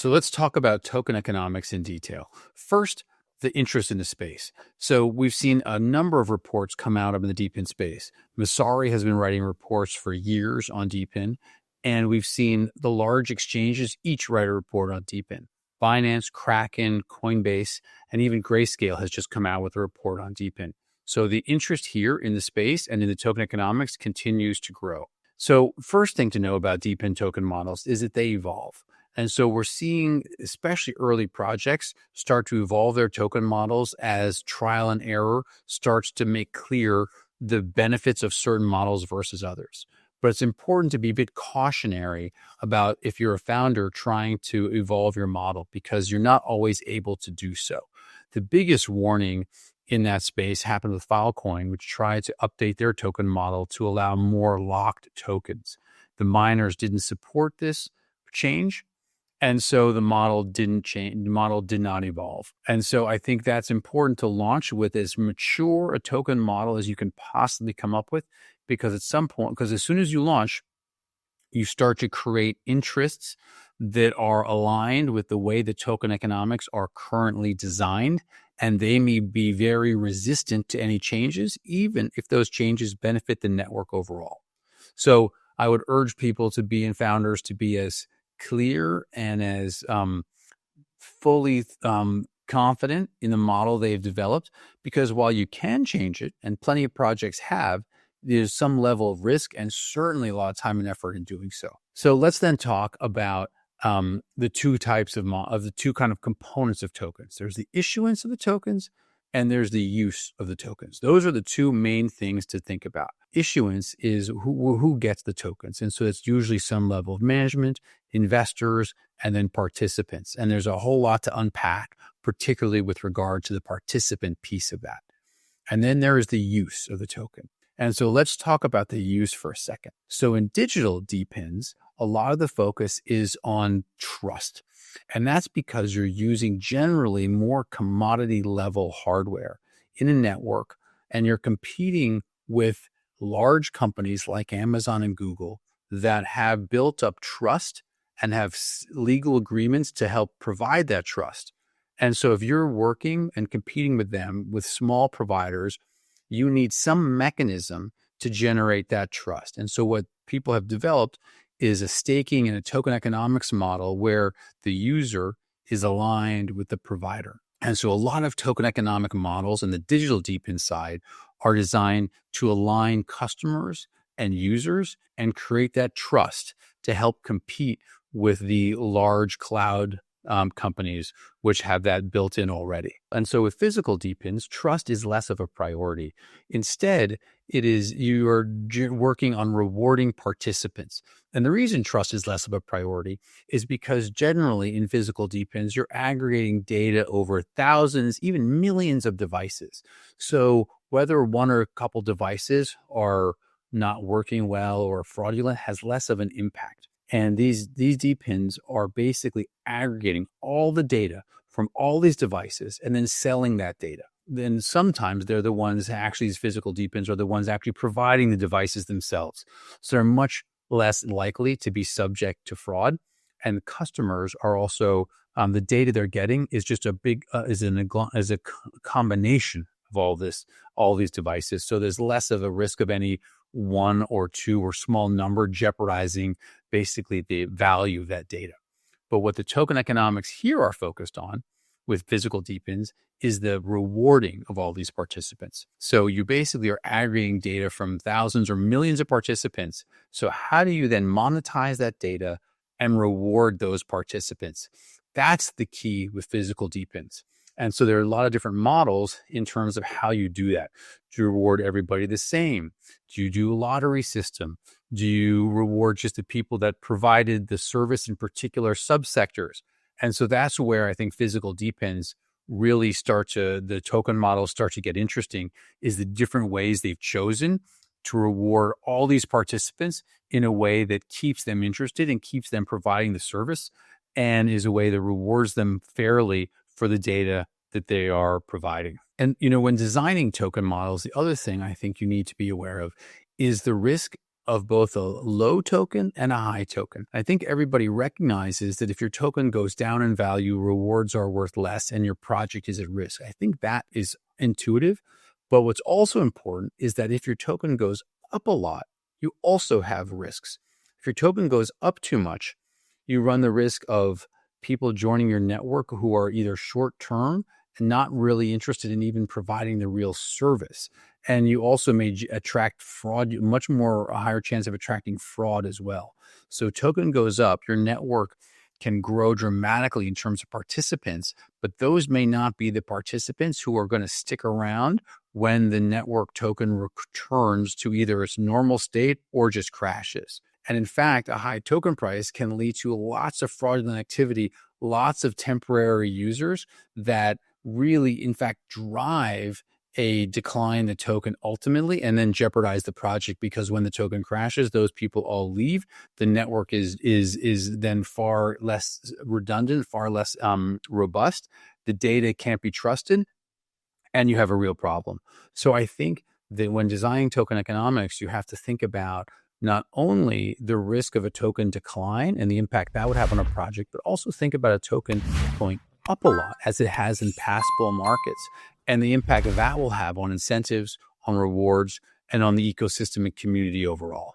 So let's talk about token economics in detail. First, the interest in the space. So we've seen a number of reports come out of the DePIN space. Masari has been writing reports for years on DePIN, and we've seen the large exchanges each write a report on DePIN. Binance, Kraken, Coinbase, and even Grayscale has just come out with a report on DePIN. So the interest here in the space and in the token economics continues to grow. So first thing to know about DePIN token models is that they evolve. And so we're seeing, especially early projects, start to evolve their token models as trial and error starts to make clear the benefits of certain models versus others. But it's important to be a bit cautionary about if you're a founder trying to evolve your model, because you're not always able to do so. The biggest warning in that space happened with Filecoin, which tried to update their token model to allow more locked tokens. The miners didn't support this change. And so the model didn't change, the model did not evolve. And so I think that's important to launch with as mature a token model as you can possibly come up with, because at some point, because as soon as you launch, you start to create interests that are aligned with the way the token economics are currently designed. And they may be very resistant to any changes, even if those changes benefit the network overall. So I would urge people to be, and founders to be, as clear and as fully confident in the model they've developed, because while you can change it, and plenty of projects have, there's some level of risk and certainly a lot of time and effort in doing so. So let's then talk about the two types of the two kind of components of tokens. There's the issuance of the tokens, and there's the use of the tokens. Those are the two main things to think about. Issuance is who gets the tokens. And so it's usually some level of management, investors, and then participants. And there's a whole lot to unpack, particularly with regard to the participant piece of that. And then there is the use of the token. And so let's talk about the use for a second. So in digital DePINs, a lot of the focus is on trust. And that's because you're using generally more commodity level hardware in a network, and you're competing with large companies like Amazon and Google that have built up trust and have legal agreements to help provide that trust. And so if you're working and competing with them, with small providers, you need some mechanism to generate that trust. And so what people have developed is a staking and a token economics model where the user is aligned with the provider. And so a lot of token economic models in the digital DePIN side are designed to align customers and users and create that trust to help compete with the large cloud companies, which have that built in already. And so with physical DePINs, trust is less of a priority. Instead, it is you are working on rewarding participants. And the reason trust is less of a priority is because generally in physical DePINs, you're aggregating data over thousands, even millions of devices. So whether one or a couple devices are not working well or fraudulent has less of an impact. And these DePINs are basically aggregating all the data from all these devices and then selling that data. Then sometimes they're the ones, actually these physical DePINs are the ones actually providing the devices themselves. So they're much less likely to be subject to fraud. And customers are also, the data they're getting is just a big, is a combination of all these devices. So there's less of a risk of any one or two or small number jeopardizing basically the value of that data. But what the token economics here are focused on with physical DePINs is the rewarding of all these participants. So you basically are aggregating data from thousands or millions of participants. So how do you then monetize that data and reward those participants? That's the key with physical DePINs. And so there are a lot of different models in terms of how you do that. Do you reward everybody the same? Do you do a lottery system? Do you reward just the people that provided the service in particular subsectors? And so that's where I think physical DePINs really the token models start to get interesting, is the different ways they've chosen to reward all these participants in a way that keeps them interested and keeps them providing the service, and is a way that rewards them fairly for the data that they are providing. And, when designing token models, the other thing I think you need to be aware of is the risk of both a low token and a high token. I think everybody recognizes that if your token goes down in value, rewards are worth less and your project is at risk. I think that is intuitive. But what's also important is that if your token goes up a lot, you also have risks. If your token goes up too much, you run the risk of people joining your network who are either short-term and not really interested in even providing the real service. And you also may attract fraud, much more a higher chance of attracting fraud as well. So token goes up, your network can grow dramatically in terms of participants, but those may not be the participants who are going to stick around when the network token returns to either its normal state or just crashes. And in fact, a high token price can lead to lots of fraudulent activity, lots of temporary users that really, in fact, drive a decline in the token ultimately, and then jeopardize the project, because when the token crashes, those people all leave. The network is then far less redundant, far less robust. The data can't be trusted, and you have a real problem. So I think that when designing token economics, you have to think about not only the risk of a token decline and the impact that would have on a project, but also think about a token going up a lot, as it has in past bull markets, and the impact that will have on incentives, on rewards, and on the ecosystem and community overall.